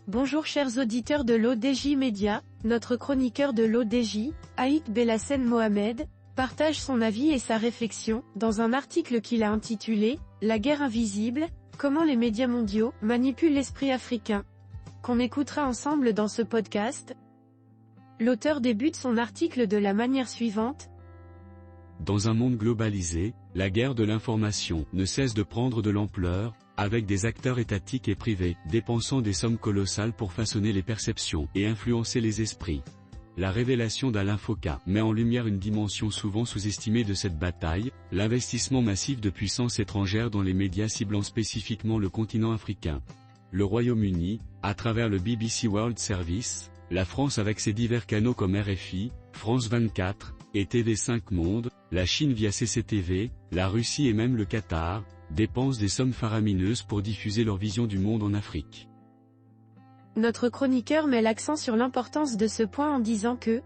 Bonjour chers auditeurs de l'ODJ Média, notre chroniqueur de l'ODJ, Aït Belassen Mohamed, partage son avis et sa réflexion, dans un article qu'il a intitulé « La guerre invisible, comment les médias mondiaux manipulent l'esprit africain », qu'on écoutera ensemble dans ce podcast. L'auteur débute son article de la manière suivante. Dans un monde globalisé, la guerre de l'information ne cesse de prendre de l'ampleur, avec des acteurs étatiques et privés, dépensant des sommes colossales pour façonner les perceptions et influencer les esprits. La révélation d'Alain Foka met en lumière une dimension souvent sous-estimée de cette bataille, l'investissement massif de puissances étrangères dans les médias ciblant spécifiquement le continent africain. Le Royaume-Uni, à travers le BBC World Service, la France avec ses divers canaux comme RFI, France 24, et TV5 Monde, la Chine via CCTV, la Russie et même le Qatar, dépensent des sommes faramineuses pour diffuser leur vision du monde en Afrique. Notre chroniqueur met l'accent sur l'importance de ce point en disant que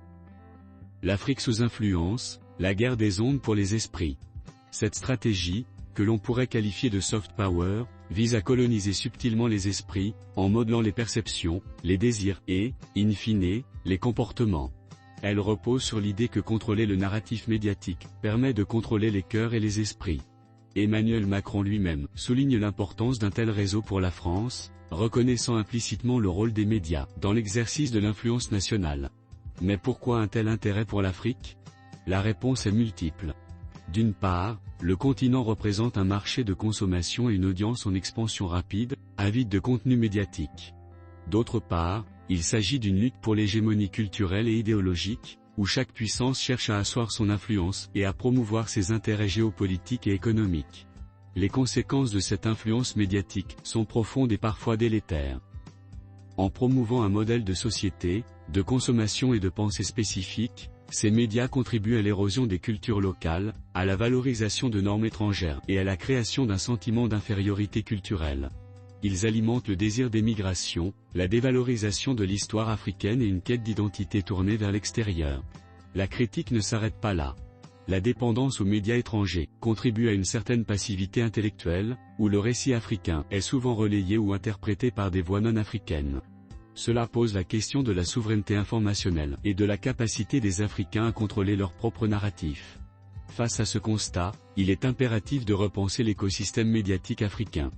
l'Afrique sous influence, la guerre des ondes pour les esprits. Cette stratégie, que l'on pourrait qualifier de soft power, vise à coloniser subtilement les esprits, en modelant les perceptions, les désirs et, in fine, les comportements. Elle repose sur l'idée que contrôler le narratif médiatique permet de contrôler les cœurs et les esprits. Emmanuel Macron lui-même souligne l'importance d'un tel réseau pour la France, reconnaissant implicitement le rôle des médias dans l'exercice de l'influence nationale. Mais pourquoi un tel intérêt pour l'Afrique? La réponse est multiple. D'une part, le continent représente un marché de consommation et une audience en expansion rapide, avide de contenu médiatique. D'autre part, il s'agit d'une lutte pour l'hégémonie culturelle et idéologique, où chaque puissance cherche à asseoir son influence et à promouvoir ses intérêts géopolitiques et économiques. Les conséquences de cette influence médiatique sont profondes et parfois délétères. En promouvant un modèle de société, de consommation et de pensée spécifique, ces médias contribuent à l'érosion des cultures locales, à la valorisation de normes étrangères et à la création d'un sentiment d'infériorité culturelle. Ils alimentent le désir d'émigration, la dévalorisation de l'histoire africaine et une quête d'identité tournée vers l'extérieur. La critique ne s'arrête pas là. La dépendance aux médias étrangers contribue à une certaine passivité intellectuelle, où le récit africain est souvent relayé ou interprété par des voix non africaines. Cela pose la question de la souveraineté informationnelle et de la capacité des Africains à contrôler leur propre narratif. Face à ce constat, il est impératif de repenser l'écosystème médiatique africain.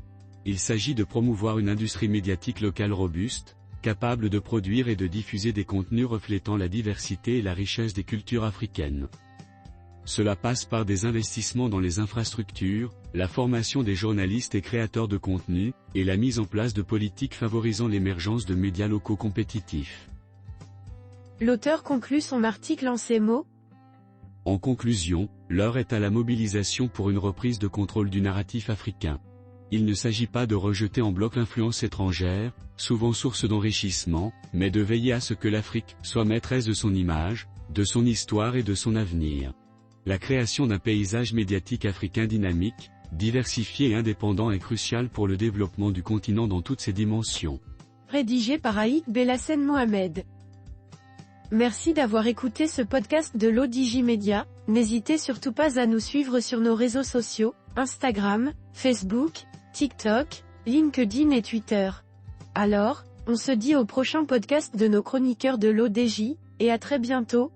Il s'agit de promouvoir une industrie médiatique locale robuste, capable de produire et de diffuser des contenus reflétant la diversité et la richesse des cultures africaines. Cela passe par des investissements dans les infrastructures, la formation des journalistes et créateurs de contenu, et la mise en place de politiques favorisant l'émergence de médias locaux compétitifs. L'auteur conclut son article en ces mots. En conclusion, l'heure est à la mobilisation pour une reprise de contrôle du narratif africain. Il ne s'agit pas de rejeter en bloc l'influence étrangère, souvent source d'enrichissement, mais de veiller à ce que l'Afrique soit maîtresse de son image, de son histoire et de son avenir. La création d'un paysage médiatique africain dynamique, diversifié et indépendant est cruciale pour le développement du continent dans toutes ses dimensions. Rédigé par Aït Belassen Mohamed. Merci d'avoir écouté ce podcast de l'ODJ Média. N'hésitez surtout pas à nous suivre sur nos réseaux sociaux, Instagram, Facebook, TikTok, LinkedIn et Twitter. Alors, on se dit au prochain podcast de nos chroniqueurs de l'ODJ, et à très bientôt.